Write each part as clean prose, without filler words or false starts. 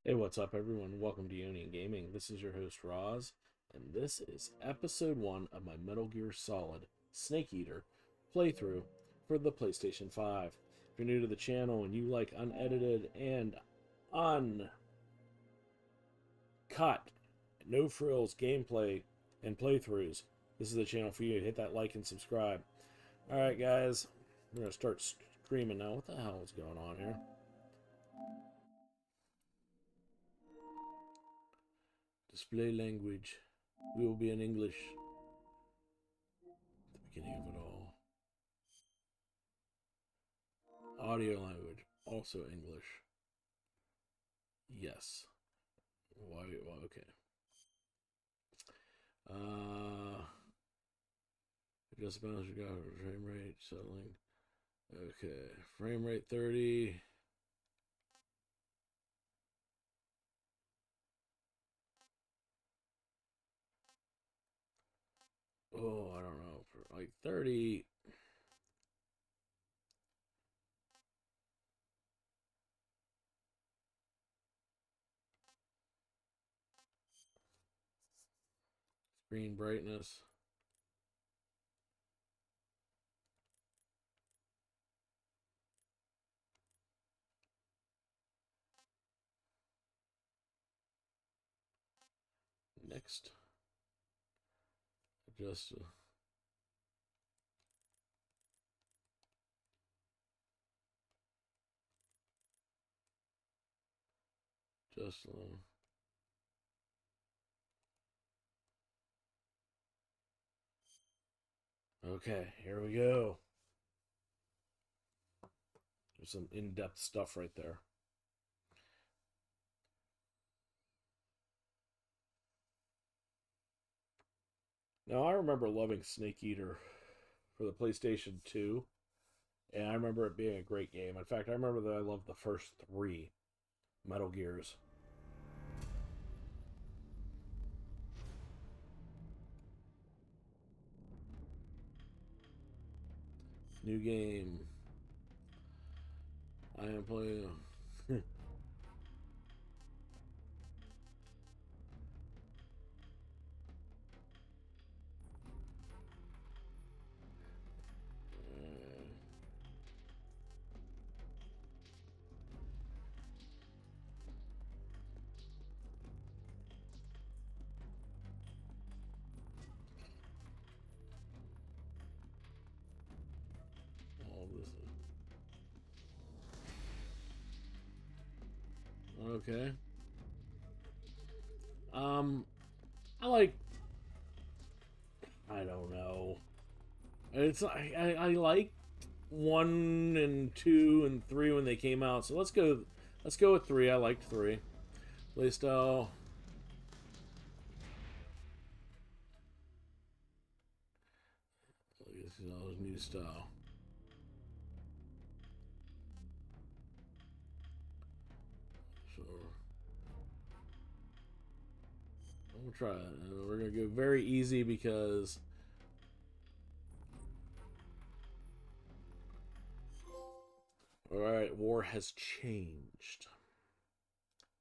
Hey, what's up, everyone? Welcome to Union Gaming. This is your host, Roz, and this is episode 1 of my Metal Gear Solid Snake Eater playthrough for the PlayStation 5. If you're new to the channel and you like unedited and uncut, no frills gameplay and playthroughs, this is the channel for you. Hit that like and subscribe. Alright, guys, we're going to start screaming now. What the hell is going on here? Display language. We will be in English. The beginning of it all. Audio language. Also English. Yes. Why? Well, okay. Adjust balance. You got frame rate settling. Okay. Frame rate 30. Oh, I don't know. For like 30. Screen brightness. Next. Adjust. Just. Okay, here we go. There's some in-depth stuff right there. Now, I remember loving Snake Eater for the PlayStation 2, and I remember it being a great game. In fact, I remember that I loved the first 3 Metal Gears. New game. I am playing. All this. Okay. Um, I like. I don't know. It's I like 1 and 2 and 3 when they came out. So let's go. Let's go with 3. I liked 3. Playstyle. This is all new style. So I'm gonna try it. And we're gonna go very easy because all right, war has changed.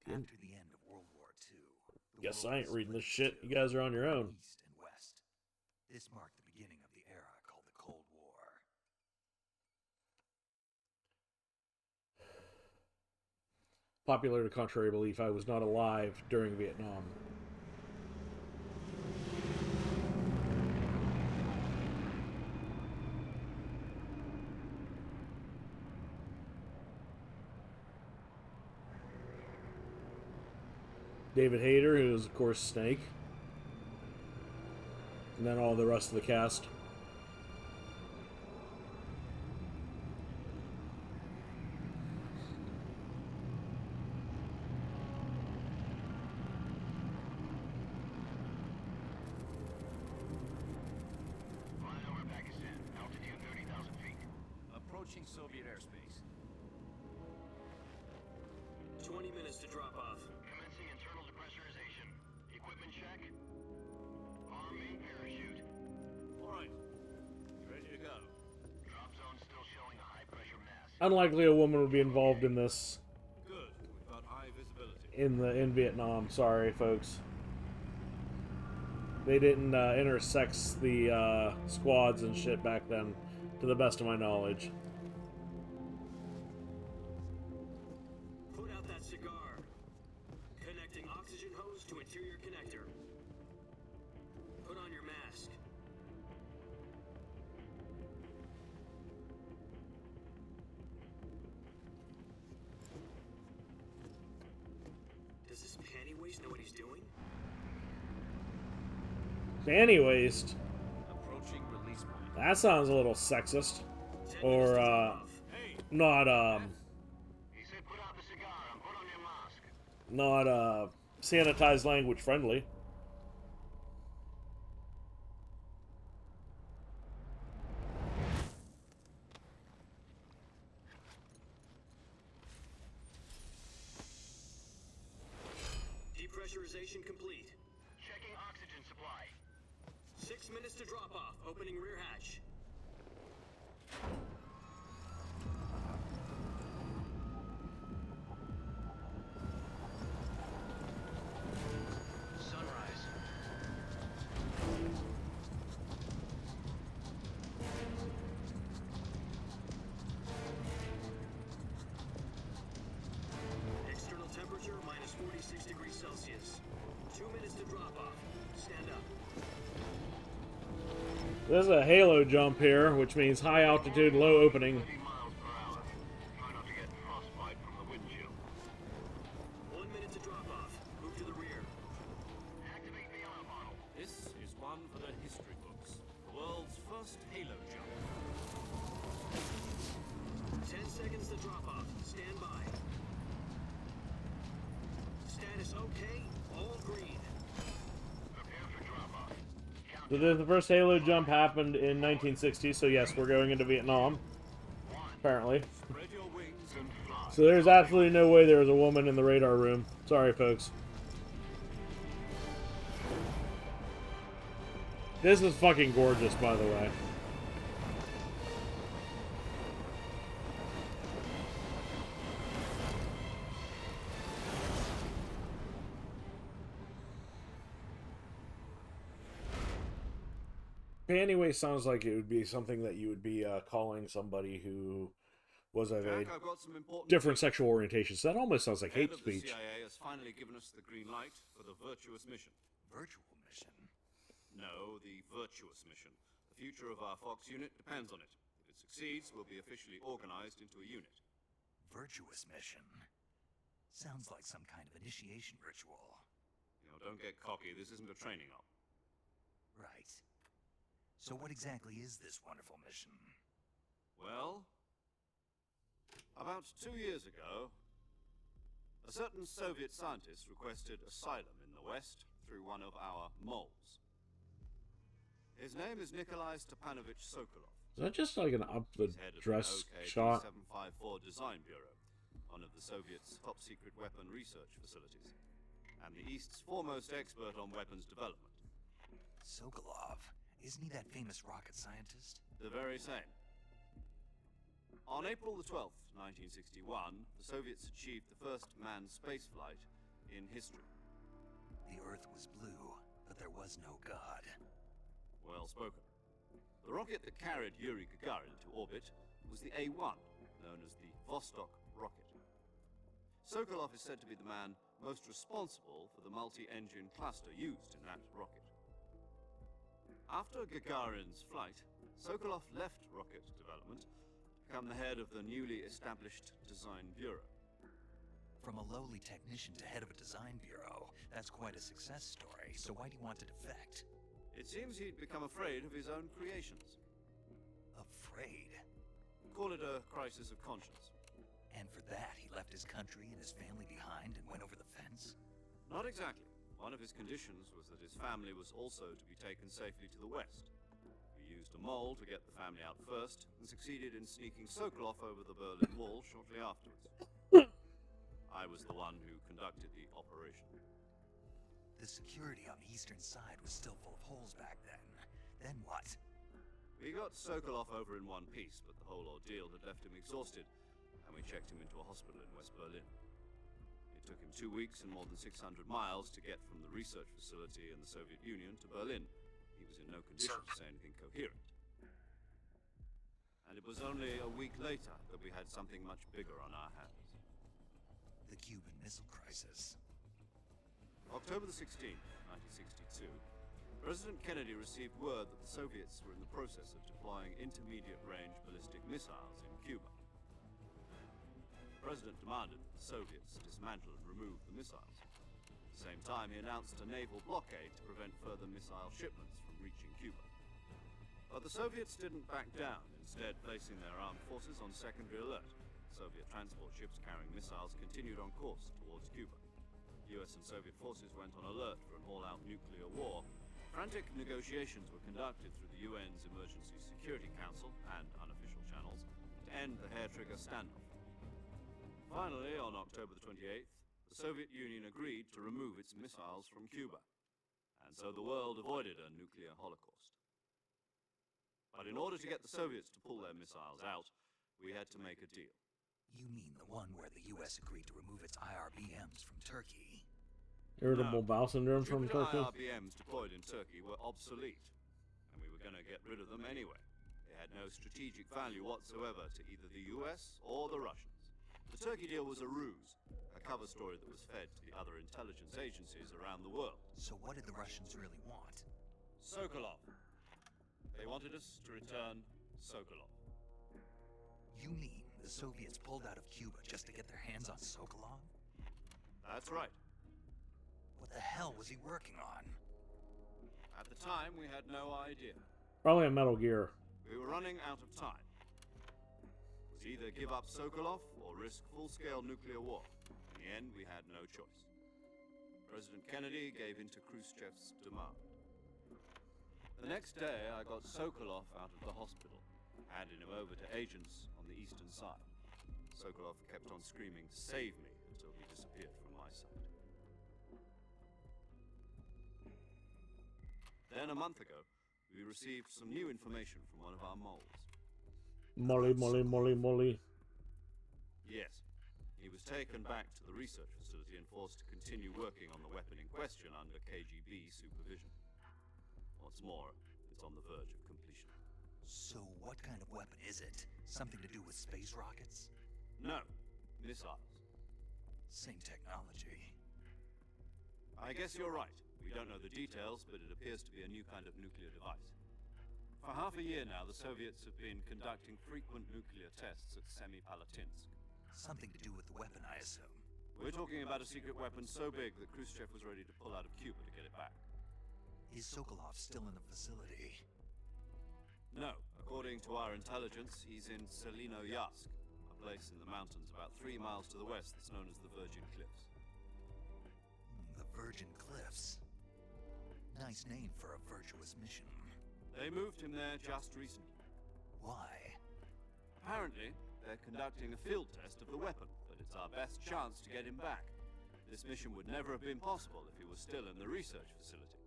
After the end of World War II, the Guess world I was ain't reading split this into shit. You two, guys are on your own. East and West. This marked the beginning of the era called the Cold War. Popular to contrary belief, I was not alive during Vietnam. David Hayter, who is of course Snake, and then all the rest of the cast. Flying over Pakistan, altitude 30,000 feet. Approaching Soviet airspace. 20 minutes to drop off. Commencing internal depressurization. Equipment check. Arm main parachute. All right. Ready to go. Drop zone still showing a high pressure mass. Unlikely a woman would be involved in this. Good. We've got high visibility. in Vietnam. Sorry, folks. They didn't intersex the squads and shit back then, to the best of my knowledge. Put out that cigar. Connecting oxygen hose to interior connector. Put on your mask. Does this panty waste know what he's doing? Panty waste. Approaching release point. That sounds a little sexist. 10 minutes Or, to drop off. Hey, not, He said put out the cigar and put on your mask. not, sanitized language friendly. Depressurization complete. Checking oxygen supply. 6 minutes to drop off. Opening rear hatch. Sunrise. External temperature minus 46 degrees Celsius. 2 minutes to drop off. Stand up. There's a halo jump here, which means high altitude, low opening. 30 miles per hour. Try not to get frostbite from the wind chill. 1 minute to drop off. Move to the rear. Activate the alarm model. this is one for the history books. The world's first halo jump. 10 seconds to drop off. Stand by. Status okay. All green. Prepare for drop-off. So the first halo jump happened in 1960, so yes, we're going into Vietnam. Apparently. Spread your wings and fly. So there's absolutely no way there was a woman in the radar room. Sorry, folks. This is fucking gorgeous, by the way. Anyway, sounds like it would be something that you would be calling somebody who was of a Jack, I've got some important different sexual orientation. So that almost sounds like Head hate of the speech. CIA has finally given us the green light for the virtuous mission. Virtual mission? No, the virtuous mission. The future of our Fox unit depends on it. If it succeeds, we'll be officially organized into a unit. Virtuous mission? Sounds like some kind of initiation ritual. You know, don't get cocky. This isn't a training op. Right. So what exactly is this wonderful mission? Well, about 2 years ago, a certain Soviet scientist requested asylum in the West through one of our moles. His name is Nikolai Stepanovich Sokolov. Is that just like an up the He's head of dress the shot? OK-754 Design Bureau, one of the Soviets' top-secret weapon research facilities, and the East's foremost expert on weapons development. Sokolov? Isn't he that famous rocket scientist? The very same. On April the 12th, 1961, the Soviets achieved the first manned spaceflight in history. The Earth was blue, but there was no God. Well spoken. The rocket that carried Yuri Gagarin into orbit was the A-1, known as the Vostok rocket. Sokolov is said to be the man most responsible for the multi-engine cluster used in that rocket. After Gagarin's flight, Sokolov left rocket development to become the head of the newly established Design Bureau. From a lowly technician to head of a design bureau, that's quite a success story, so why do you want to defect? It seems he'd become afraid of his own creations. Afraid? Call it a crisis of conscience. And for that, he left his country and his family behind and went over the fence? Not exactly. One of his conditions was that his family was also to be taken safely to the west. We used a mole to get the family out first, and succeeded in sneaking Sokolov over the Berlin Wall shortly afterwards. I was the one who conducted the operation. The security on the eastern side was still full of holes back then. Then what? We got Sokolov over in one piece, but the whole ordeal had left him exhausted, and we checked him into a hospital in West Berlin. It took him 2 weeks and more than 600 miles to get from the research facility in the Soviet Union to Berlin. He was in no condition to say anything coherent. And it was only a week later that we had something much bigger on our hands. The Cuban Missile Crisis. October the 16th, 1962, President Kennedy received word that the Soviets were in the process of deploying intermediate-range ballistic missiles in Cuba. The President demanded that the Soviets dismantle and remove the missiles. At the same time, he announced a naval blockade to prevent further missile shipments from reaching Cuba. But the Soviets didn't back down, instead placing their armed forces on secondary alert. Soviet transport ships carrying missiles continued on course towards Cuba. US and Soviet forces went on alert for an all-out nuclear war. Frantic negotiations were conducted through the UN's Emergency Security Council and unofficial channels to end the hair-trigger standoff. Finally, on October the 28th, the Soviet Union agreed to remove its missiles from Cuba, and so the world avoided a nuclear holocaust. But in order to get the Soviets to pull their missiles out, we had to make a deal. You mean the one where the US agreed to remove its IRBMs from Turkey? Irritable bowel syndrome from Jupiter Turkey. IRBMs deployed in Turkey were obsolete, and we were going to get rid of them anyway. They had no strategic value whatsoever to either the US or the Russians. The Turkey deal was a ruse, a cover story that was fed to the other intelligence agencies around the world. So what did the Russians really want? Sokolov. They wanted us to return Sokolov. You mean the Soviets pulled out of Cuba just to get their hands on Sokolov? That's right. What the hell was he working on? At the time, we had no idea. Probably a Metal Gear. We were running out of time. It was either give up Sokolov or risk full-scale nuclear war. In the end, we had no choice. President Kennedy gave in to Khrushchev's demand. The next day, I got Sokolov out of the hospital, handed him over to agents on the eastern side. Sokolov kept on screaming, "Save me," until he disappeared from my sight. Then, a month ago, we received some new information from one of our moles. Molly. Yes, he was taken back to the research facility and forced to continue working on the weapon in question under KGB supervision. What's more, it's on the verge of completion. So what kind of weapon is it? Something to do with space rockets? No, missiles. Same technology. I guess you're right. We don't know the details, but it appears to be a new kind of nuclear device. For half a year now, the Soviets have been conducting frequent nuclear tests at Semipalatinsk. Something to do with the weapon, I assume. We're talking about a secret weapon so big that Khrushchev was ready to pull out of Cuba to get it back. Is Sokolov still in the facility? No, according to our intelligence, he's in Selino-Yarsk, a place in the mountains about 3 miles to the west that's known as the Virgin Cliffs. The Virgin Cliffs. Nice name for a virtuous mission. They moved him there just recently. Why? Apparently, they're conducting a field test of the weapon, but it's our best chance to get him back. This mission would never have been possible if he was still in the research facility.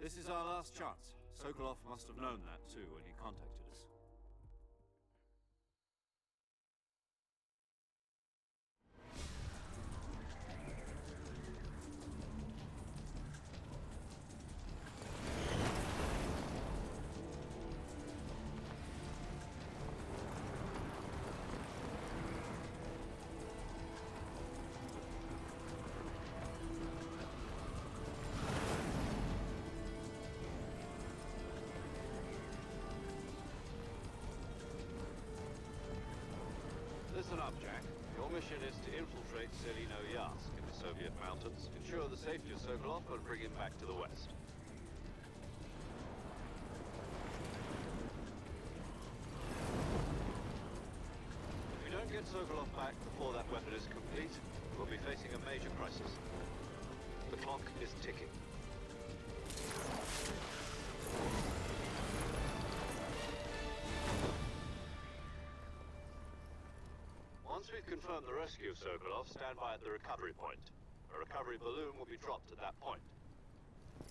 This is our last chance. Sokolov must have known that too when he contacted us. Listen up, Jack. Your mission is to infiltrate Selino-Yarsk in the Soviet mountains, ensure the safety of Sokolov, and bring him back to the west. If we don't get Sokolov back before that weapon is complete, we'll be facing a major crisis. The clock is ticking. Once we've confirmed the rescue of Sokolov, stand by at the recovery point. A recovery balloon will be dropped at that point.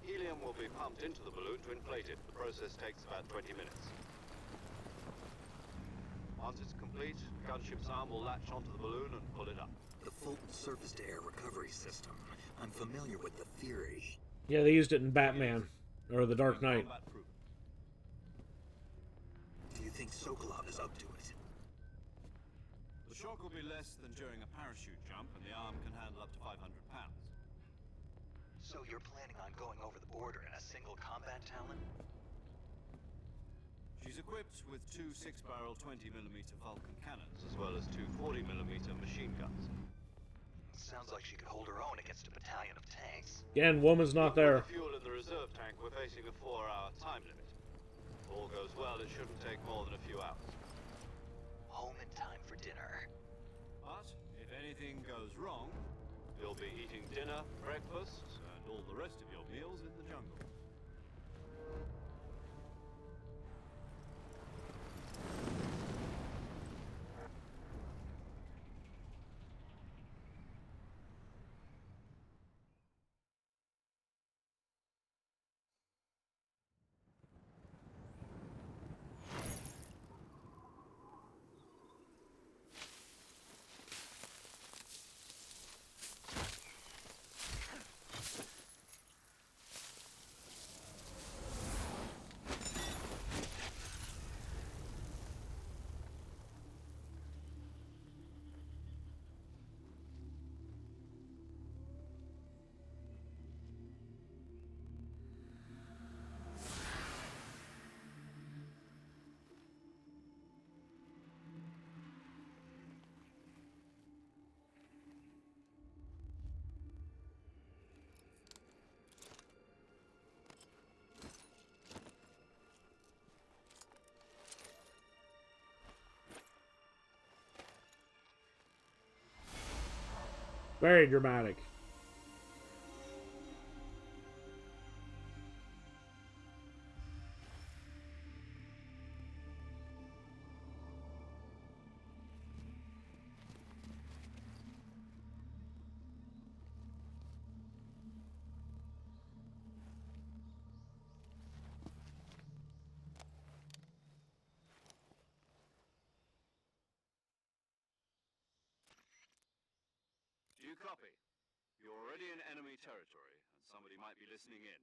Helium will be pumped into the balloon to inflate it. The process takes about 20 minutes. Once it's complete, the gunship's arm will latch onto the balloon and pull it up. The Fulton surface-to-air recovery system. I'm familiar with the theory. Yeah, they used it in Batman or The Dark Knight. Combat proof. Do you think Sokolov is up to it? The shock will be less than during a parachute jump, and the arm can handle up to 500 pounds. So you're planning on going over the border in a single combat Talon? She's equipped with two 6-barrel 20mm Vulcan cannons, as well as two 40mm machine guns. Sounds like she could hold her own against a battalion of tanks. Again, woman's not there. With the fuel in the reserve tank, we're facing a 4-hour time limit. If all goes well, it shouldn't take more than a few hours. Home in time for dinner. But if anything goes wrong, you'll be eating dinner, breakfast, and all the rest of your meals in the jungle. Very dramatic. Do you copy? You're already in enemy territory, and somebody might be listening in.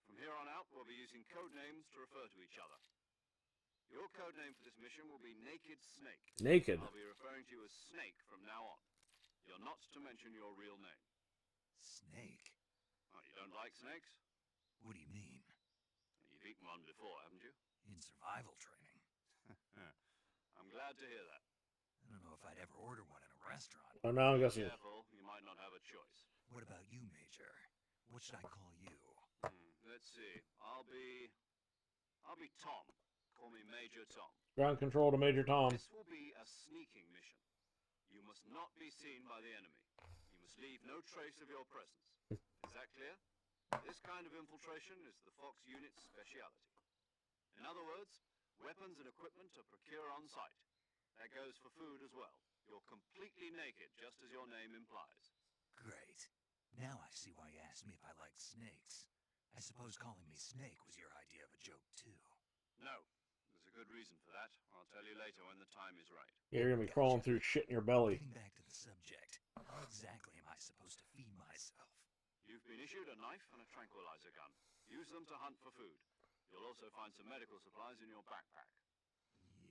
From here on out, we'll be using code names to refer to each other. Your code name for this mission will be Naked Snake. Naked. I'll be referring to you as Snake from now on. You're not to mention your real name. Snake? Oh, you don't like snakes? What do you mean? You've eaten one before, haven't you? In survival training? I'm glad to hear that. I don't know if I'd ever order one in a restaurant. Oh, now I'm Be guessing. careful, you might not have a choice. What about you, Major? What should I call you? Let's see. I'll be Tom. Call me Major Tom. Ground control to Major Tom. This will be a sneaking mission. You must not be seen by the enemy. You must leave no trace of your presence. Is that clear? This kind of infiltration is the Fox unit's speciality. In other words, weapons and equipment are procured on site. That goes for food as well. You're completely naked, just as your name implies. Great. Now I see why you asked me if I liked snakes. I suppose calling me Snake was your idea of a joke, too. No. There's a good reason for that. I'll tell you later when the time is right. Yeah, you're gonna be crawling through shit in your belly. Getting back to the subject, how exactly am I supposed to feed myself? You've been issued a knife and a tranquilizer gun. Use them to hunt for food. You'll also find some medical supplies in your backpack.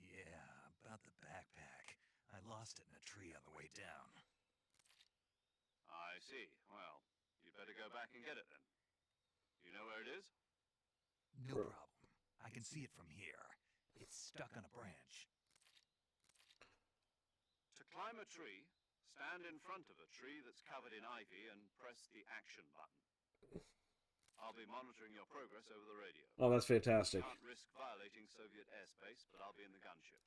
Yeah, about the backpack. I lost it in a tree on the way down. I see. Well, you'd better go back and get it then. You know where it is? No problem. I can see it from here. It's stuck on a branch. To climb a tree, stand in front of a tree that's covered in ivy and press the action button. I'll be monitoring your progress over the radio. Oh, that's fantastic. Can't risk violating Soviet airspace, but I'll be in the gunship.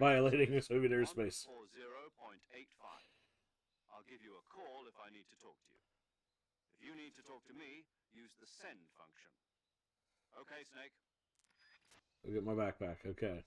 Violating the Soviet airspace. 140.85. I'll give you a call if I need to talk to you. If you need to talk to me, use the send function. Okay, Snake. I'll get my backpack. Okay.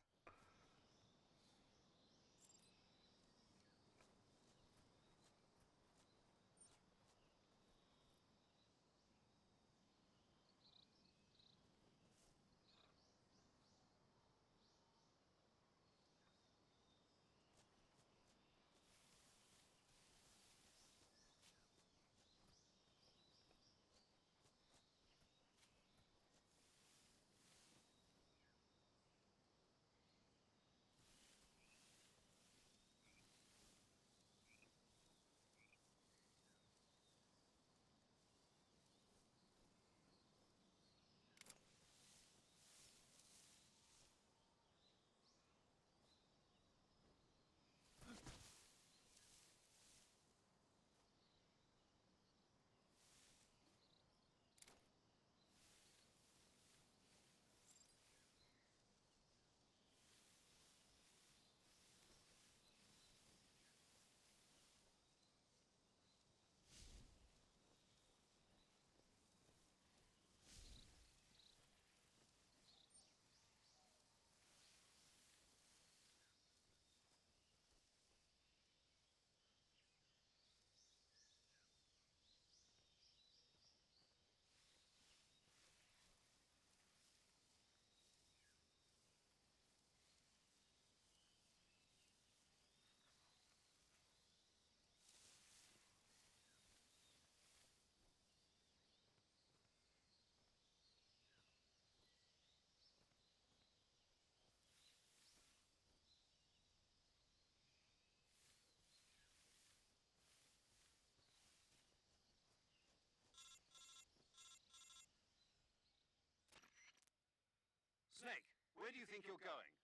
Where do you think you're going?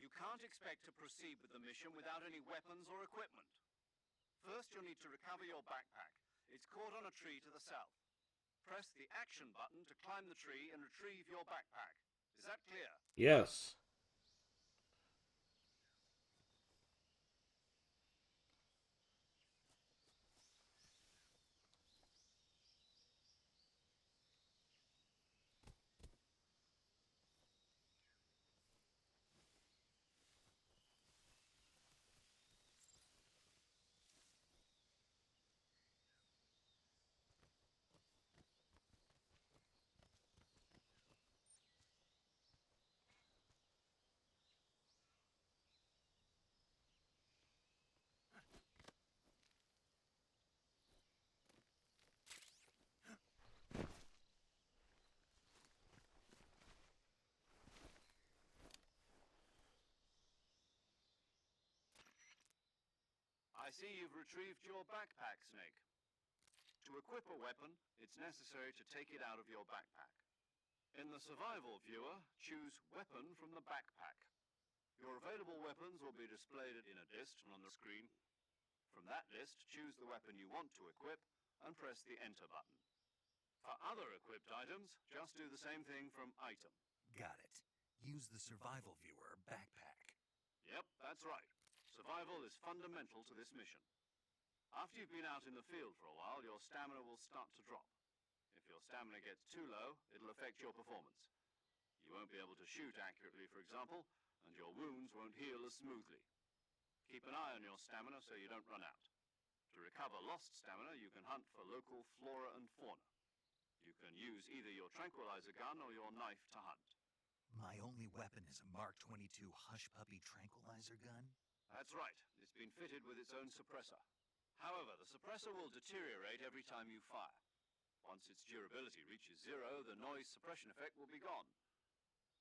You can't expect to proceed with the mission without any weapons or equipment. First, you'll need to recover your backpack. It's caught on a tree to the south. Press the action button to climb the tree and retrieve your backpack. Is that clear? Yes. I see you've retrieved your backpack, Snake. To equip a weapon, it's necessary to take it out of your backpack. In the survival viewer, choose Weapon from the backpack. Your available weapons will be displayed in a list on the screen. From that list, choose the weapon you want to equip and press the Enter button. For other equipped items, just do the same thing from Item. Got it. Use the survival viewer backpack. Yep, that's right. Survival is fundamental to this mission. After you've been out in the field for a while, your stamina will start to drop. If your stamina gets too low, it'll affect your performance. You won't be able to shoot accurately, for example, and your wounds won't heal as smoothly. Keep an eye on your stamina so you don't run out. To recover lost stamina, you can hunt for local flora and fauna. You can use either your tranquilizer gun or your knife to hunt. My only weapon is a Mark 22 Hush Puppy tranquilizer gun? That's right. It's been fitted with its own suppressor. However, the suppressor will deteriorate every time you fire. Once its durability reaches 0, the noise suppression effect will be gone.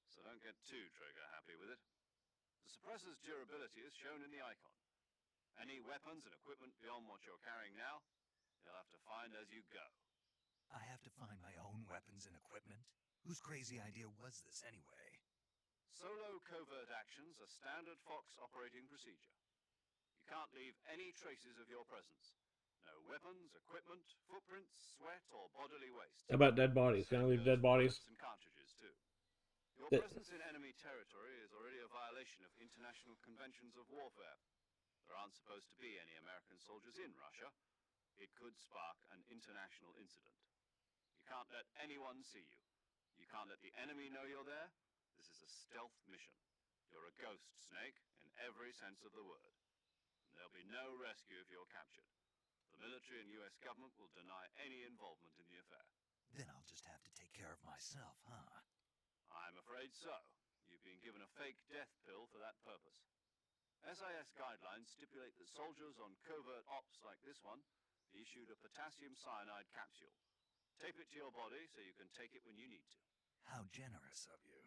So don't get too trigger happy with it. The suppressor's durability is shown in the icon. Any weapons and equipment beyond what you're carrying now, you'll have to find as you go. I have to find my own weapons and equipment? Whose crazy idea was this anyway? Solo covert actions are standard Fox operating procedure. You can't leave any traces of your presence. No weapons, equipment, footprints, sweat, or bodily waste. How about dead bodies? Can I leave dead bodies? And cartridges too. Your Th- presence in enemy territory is already a violation of international conventions of warfare. There aren't supposed to be any American soldiers in Russia. It could spark an international incident. You can't let anyone see you. You can't let the enemy know you're there. This is a stealth mission. You're a ghost, Snake, in every sense of the word. And there'll be no rescue if you're captured. The military and US government will deny any involvement in the affair. Then I'll just have to take care of myself, huh? I'm afraid so. You've been given a fake death pill for that purpose. SIS guidelines stipulate that soldiers on covert ops like this one be issued a potassium cyanide capsule. Tape it to your body so you can take it when you need to. How generous of you.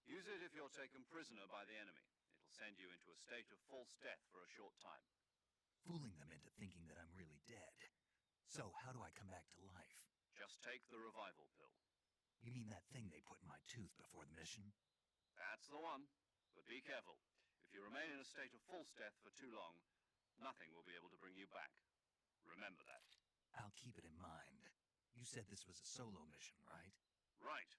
Use it if you're taken prisoner by the enemy. It'll send you into a state of false death for a short time. Fooling them into thinking that I'm really dead. So how do I come back to life? Just take the revival pill. You mean that thing they put in my tooth before the mission? That's the one. But be careful. If you remain in a state of false death for too long, nothing will be able to bring you back. Remember that. I'll keep it in mind. You said this was a solo mission, right? Right.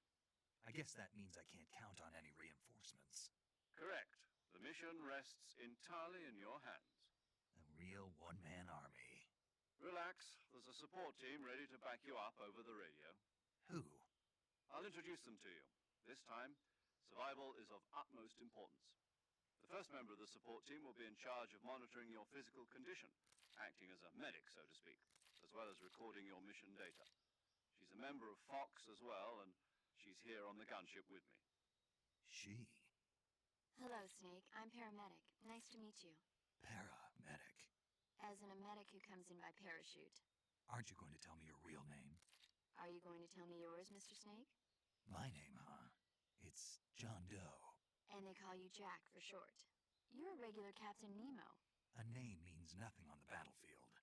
I guess that means I can't count on any reinforcements. Correct. The mission rests entirely in your hands. A real one-man army. Relax. There's a support team ready to back you up over the radio. Who? I'll introduce them to you. This time, survival is of utmost importance. The first member of the support team will be in charge of monitoring your physical condition, acting as a medic, so to speak, as well as recording your mission data. She's a member of Fox as well, and she's here on the gunship with me. She? Hello, Snake. I'm paramedic. Nice to meet you. Paramedic. As in a medic who comes in by parachute. Aren't you going to tell me your real name? Are you going to tell me yours, Mr. Snake? My name, huh? It's John Doe. And they call you Jack for short. You're a regular Captain Nemo. A name means nothing on the battlefield.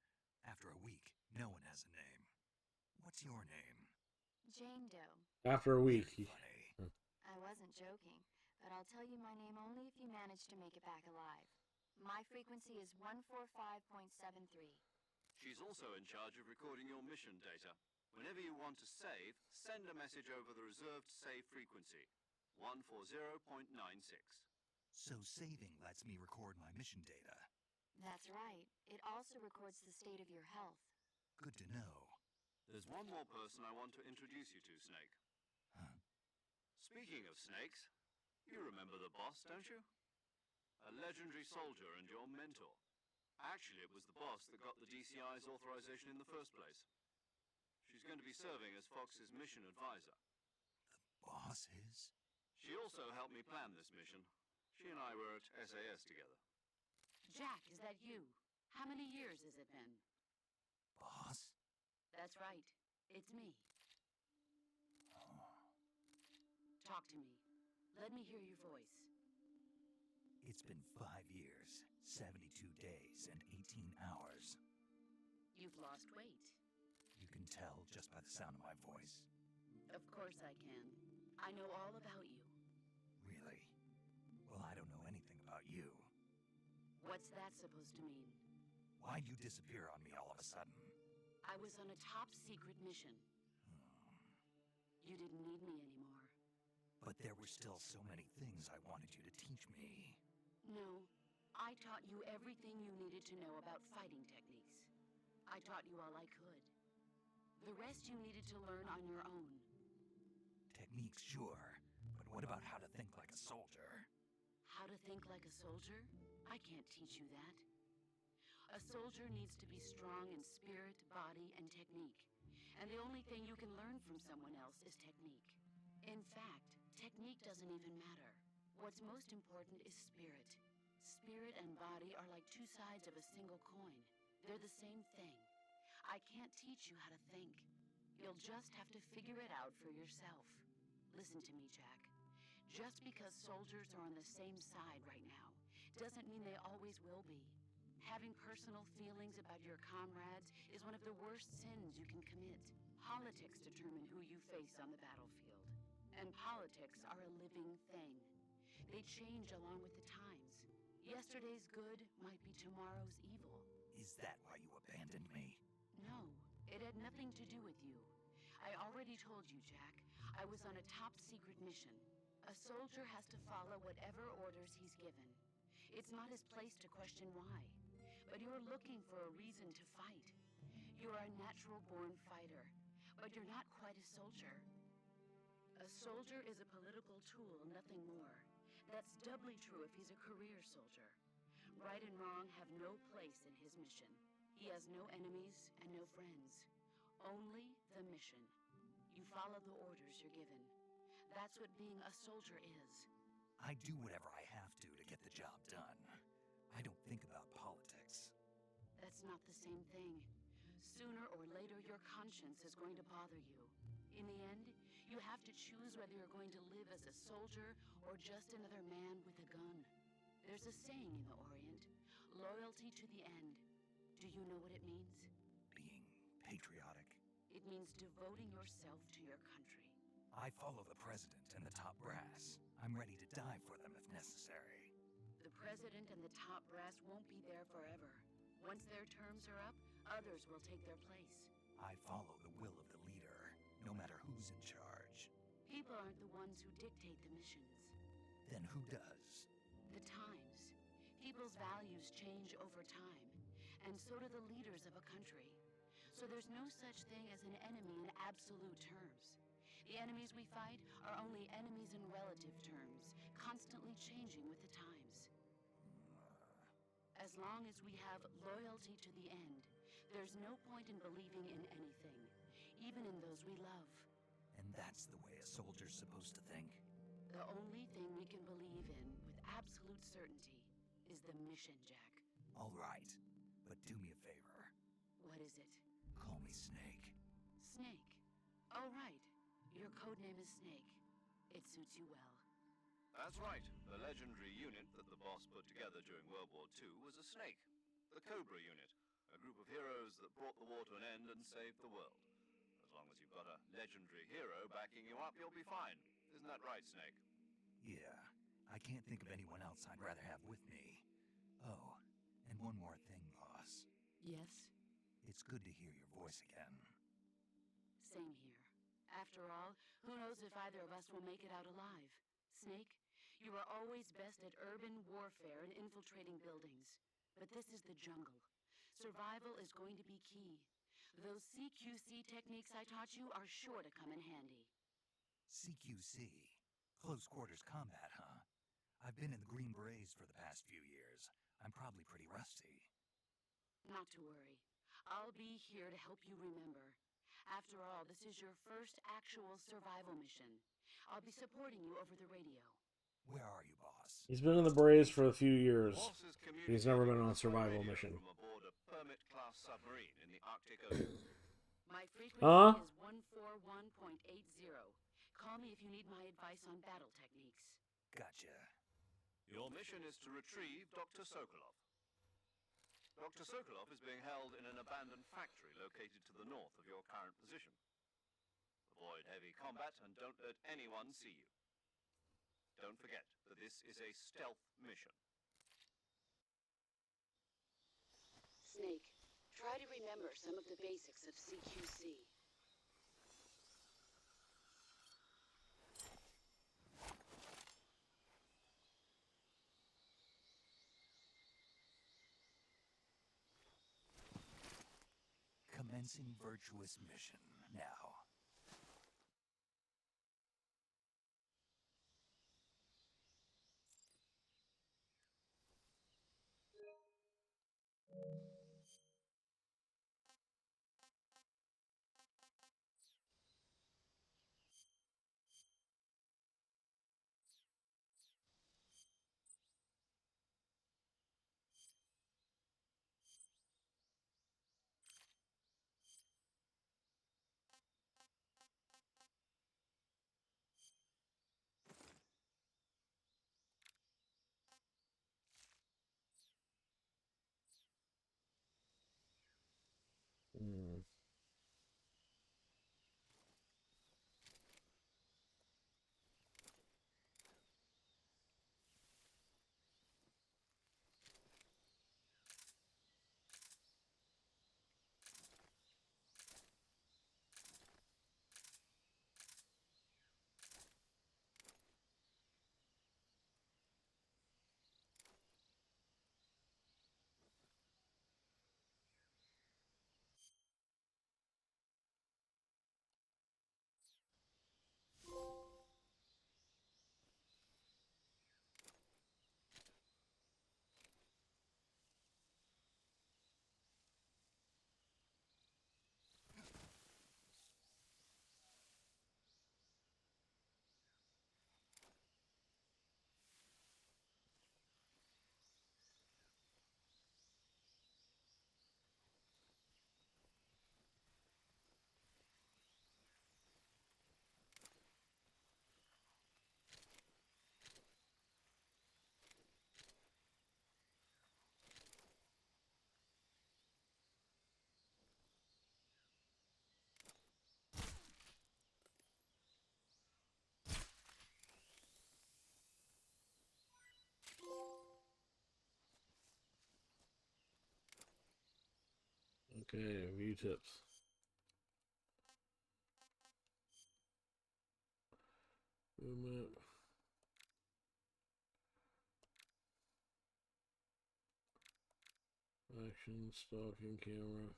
After a week, no one has a name. What's your name? Jane Doe. After a week. Very funny. I wasn't joking. but I'll tell you my name only if you manage to make it back alive. My frequency is 145.73. She's also in charge of recording your mission data. Whenever you want to save, send a message over the reserved save frequency, 140.96. So saving lets me record my mission data. That's right. It also records the state of your health. Good to know. There's one more person I want to introduce you to, Snake. Huh? Speaking of snakes, you remember the boss, don't you? A legendary soldier and your mentor. Actually, it was the boss that got the DCI's authorization in the first place. She's going to be serving as Fox's mission advisor. Boss is? She also helped me plan this mission. She and I were at SAS together. Jack, is that you? How many years has it been? Boss? That's right. It's me. Talk to me. Let me hear your voice. It's been 5 years, 72 days, and 18 hours. You've lost weight. You can tell just by the sound of my voice. Of course I can. I know all about you. Really? Well, I don't know anything about you. What's that supposed to mean? Why'd you disappear on me all of a sudden? I was on a top-secret mission. You didn't need me anymore. But there were still so many things I wanted you to teach me. No, I taught you everything you needed to know about fighting techniques. I taught you all I could. The rest you needed to learn on your own. Techniques, sure. But what about how to think like a soldier? How to think like a soldier? I can't teach you that. A soldier needs to be strong in spirit, body, and technique. And the only thing you can learn from someone else is technique. In fact, technique doesn't even matter. What's most important is spirit. Spirit and body are like two sides of a single coin. They're the same thing. I can't teach you how to think. You'll just have to figure it out for yourself. Listen to me, Jack. Just because soldiers are on the same side right now doesn't mean they always will be. Having personal feelings about your comrades is one of the worst sins you can commit. Politics determine who you face on the battlefield. And politics are a living thing. They change along with the times. Yesterday's good might be tomorrow's evil. Is that why you abandoned me? No, it had nothing to do with you. I already told you, Jack. I was on a top-secret mission. A soldier has to follow whatever orders he's given. It's not his place to question why. But you're looking for a reason to fight. You're a natural-born fighter, but you're not quite a soldier. A soldier is a political tool, nothing more. That's doubly true if he's a career soldier. Right and wrong have no place in his mission. He has no enemies and no friends. Only the mission. You follow the orders you're given. That's what being a soldier is. I do whatever I have to get the job done. I don't think about politics. That's not the same thing. Sooner or later, your conscience is going to bother you. In the end, you have to choose whether you're going to live as a soldier or just another man with a gun. There's a saying in the Orient, loyalty to the end. Do you know what it means? Being patriotic. It means devoting yourself to your country. I follow the president and the top brass. I'm ready to die for them if necessary. The president and the top brass won't be there forever. Once their terms are up, others will take their place. I follow the will of the leader, no matter who's in charge. People aren't the ones who dictate the missions. Then who does? The times. People's values change over time, and so do the leaders of a country. So there's no such thing as an enemy in absolute terms. The enemies we fight are only enemies in relative terms, constantly changing with the times. As long as we have loyalty to the end, there's no point in believing in anything, even in those we love. And that's the way a soldier's supposed to think. The only thing we can believe in with absolute certainty is the mission, Jack. All right, but do me a favor. What is it? Call me Snake. Snake. Oh, right. Your codename is Snake. It suits you well. That's right. The legendary unit that the boss put together during World War II was a snake. The Cobra unit. A group of heroes that brought the war to an end and saved the world. As long as you've got a legendary hero backing you up, you'll be fine. Isn't that right, Snake? Yeah, I can't think of anyone else I'd rather have with me. Oh, and one more thing, boss. Yes? It's good to hear your voice again. Same here. After all, who knows if either of us will make it out alive? Snake, you are always best at urban warfare and infiltrating buildings. But this is the jungle. Survival is going to be key. Those CQC techniques I taught you are sure to come in handy. CQC? Close quarters combat, huh? I've been in the Green Berets for the past few years. I'm probably pretty rusty. Not to worry. I'll be here to help you remember. After all, this is your first actual survival mission. I'll be supporting you over the radio. Where are you, boss? He's been in the Braves for a few years. Boss is He's never been on a communicating survival radio mission. from aboard a Permit-class submarine in the Arctic Ocean. My frequency Huh? is 141.80. Call me if you need my advice on battle techniques. Gotcha. Your mission is to retrieve Dr. Sokolov. Dr. Sokolov is being held in an abandoned factory located to the north of your current position. Avoid heavy combat and don't let anyone see you. Don't forget that this is a stealth mission. Snake, try to remember some of the basics of CQC. Commencing virtuous mission now. Hmm. Okay, view tips. Movement. Action, stalking camera.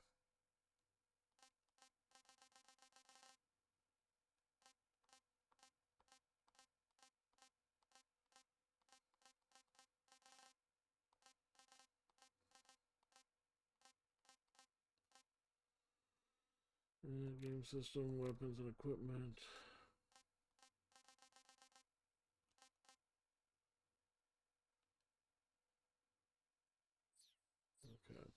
Game system, weapons and equipment. Okay.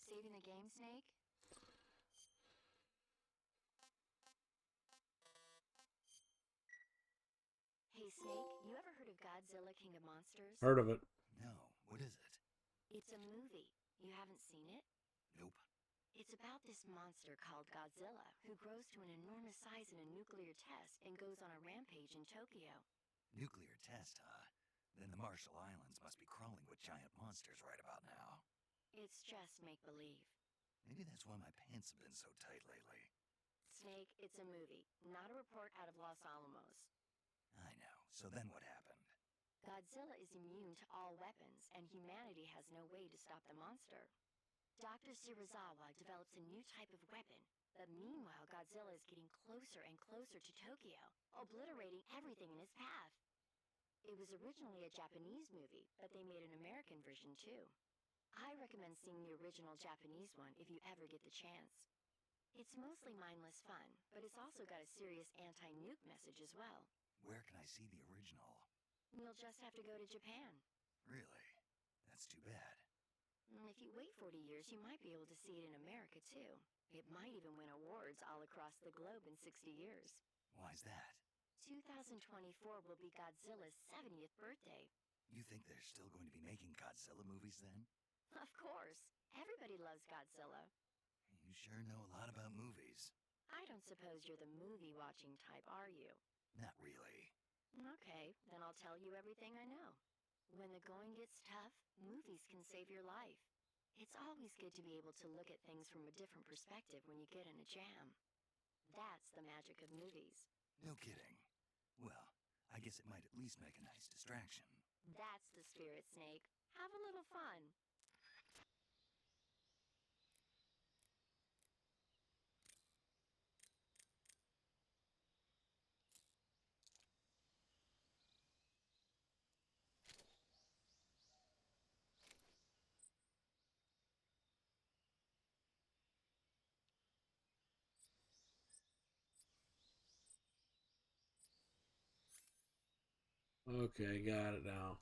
Saving the game, Snake? Hey, Snake, you ever heard of of Godzilla King of Monsters? Heard of it. No, what is it? It's a movie. You haven't seen it? Nope. It's about this monster called Godzilla, who grows to an enormous size in a nuclear test and goes on a rampage in Tokyo. Nuclear test, huh? Then the Marshall Islands must be crawling with giant monsters right about now. It's just make-believe. Maybe that's why my pants have been so tight lately. Snake, it's a movie, not a report out of Los Alamos. I know. So then what happened? Godzilla is immune to all weapons, and humanity has no way to stop the monster. Dr. Shirazawa develops a new type of weapon, but meanwhile Godzilla is getting closer and closer to Tokyo, obliterating everything in his path. It was originally a Japanese movie, but they made an American version too. I recommend seeing the original Japanese one if you ever get the chance. It's mostly mindless fun, but it's also got a serious anti-nuke message as well. Where can I see the original? You'll just have to go to Japan. Really? That's too bad. If you wait 40 years, you might be able to see it in America too. It might even win awards all across the globe in 60 years. Why's that? 2024 will be Godzilla's 70th birthday. You think they're still going to be making Godzilla movies then? Of course. Everybody loves Godzilla. You sure know a lot about movies. I don't suppose you're the movie-watching type, are you? Not really. Okay, then I'll tell you everything I know. When the going gets tough, movies can save your life. It's always good to be able to look at things from a different perspective when you get in a jam. That's the magic of movies. No kidding. Well, I guess it might at least make a nice distraction. That's the spirit, Snake. Have a little fun. Okay, got it now.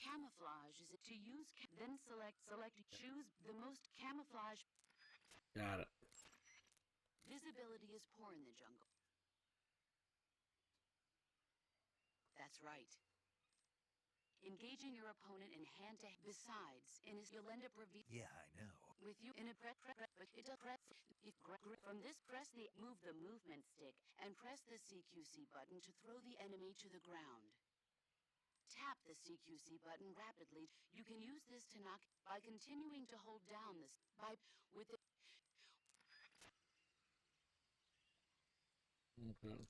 Camouflage is to use, then choose the most camouflage. Got it. Visibility is poor in the jungle. That's right. Engaging your opponent in hand-to-hand. Besides, you'll end up Yeah, I know. with you in a but it does from this move the movement stick and press the CQC button to throw the enemy to the ground. Tap the CQC button rapidly. You can use this to knock by continuing to hold down this with it. Okay.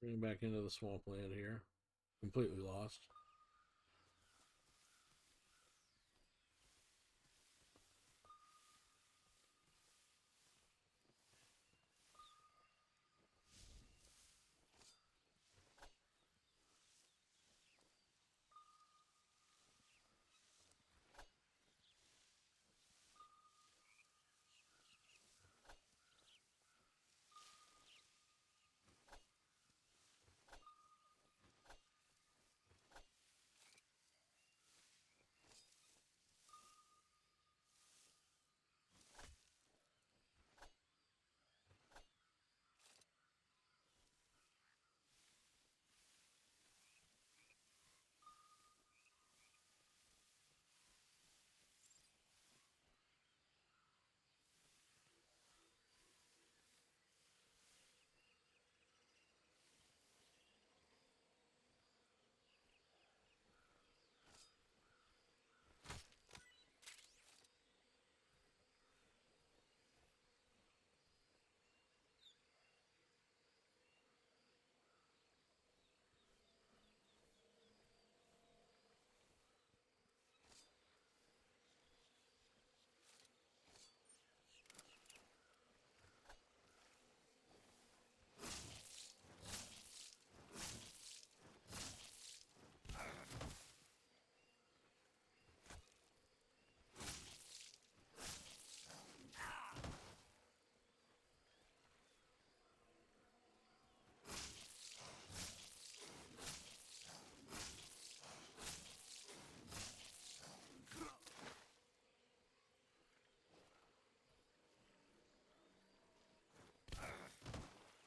Getting back into the swampland here. Completely lost.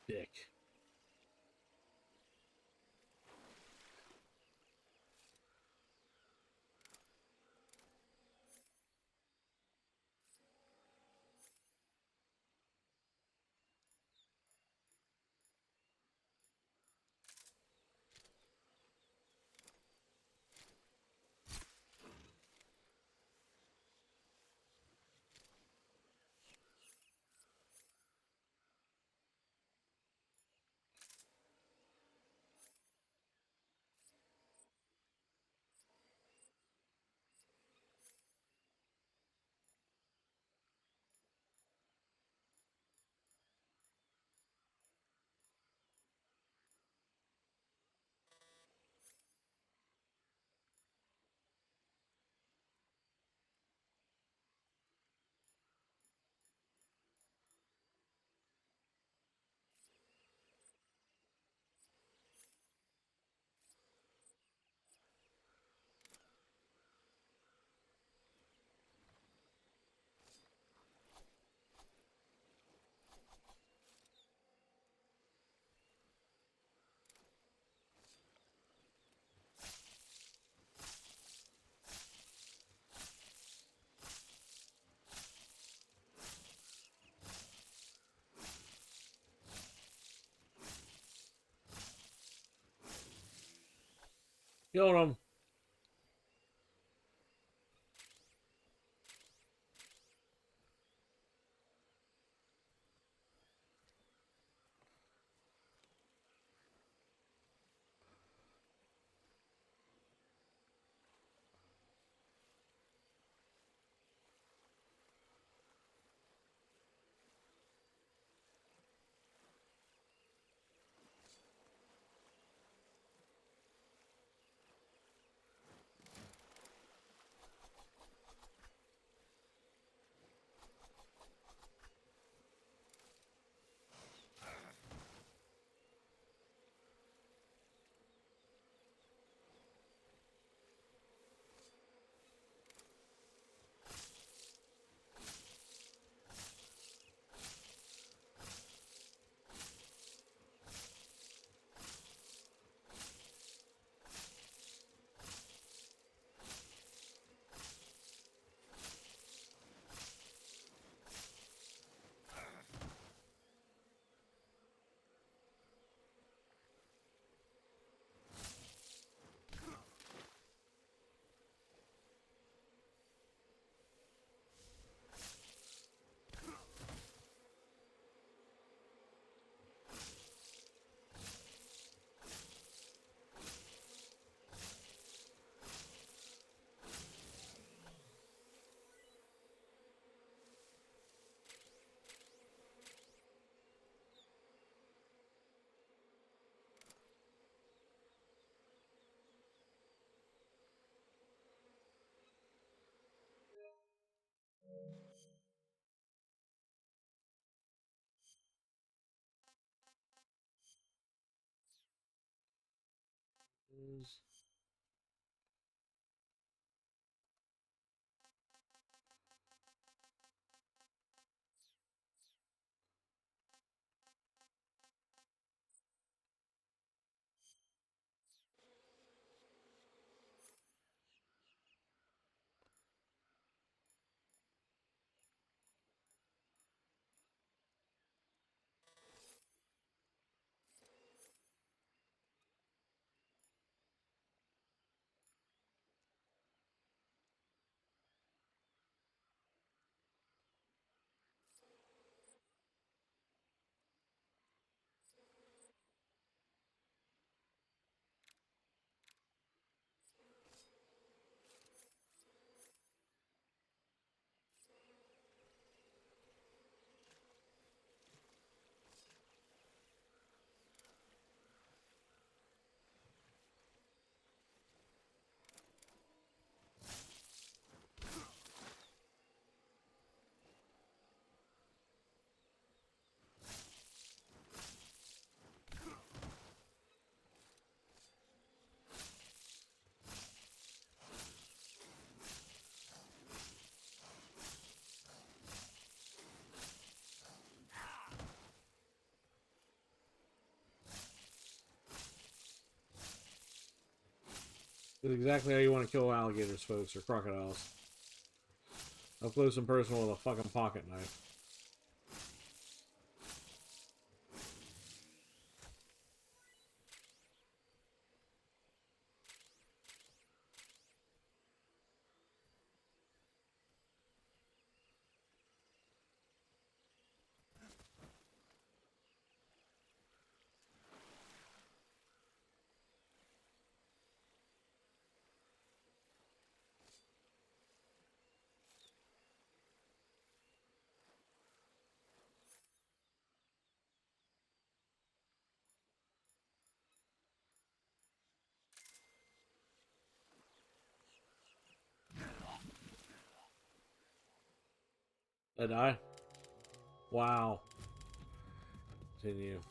Dick. Killed him. is. This is exactly how you want to kill alligators, folks, or crocodiles. Up close and personal with a fucking pocket knife. I die? Wow. Continue.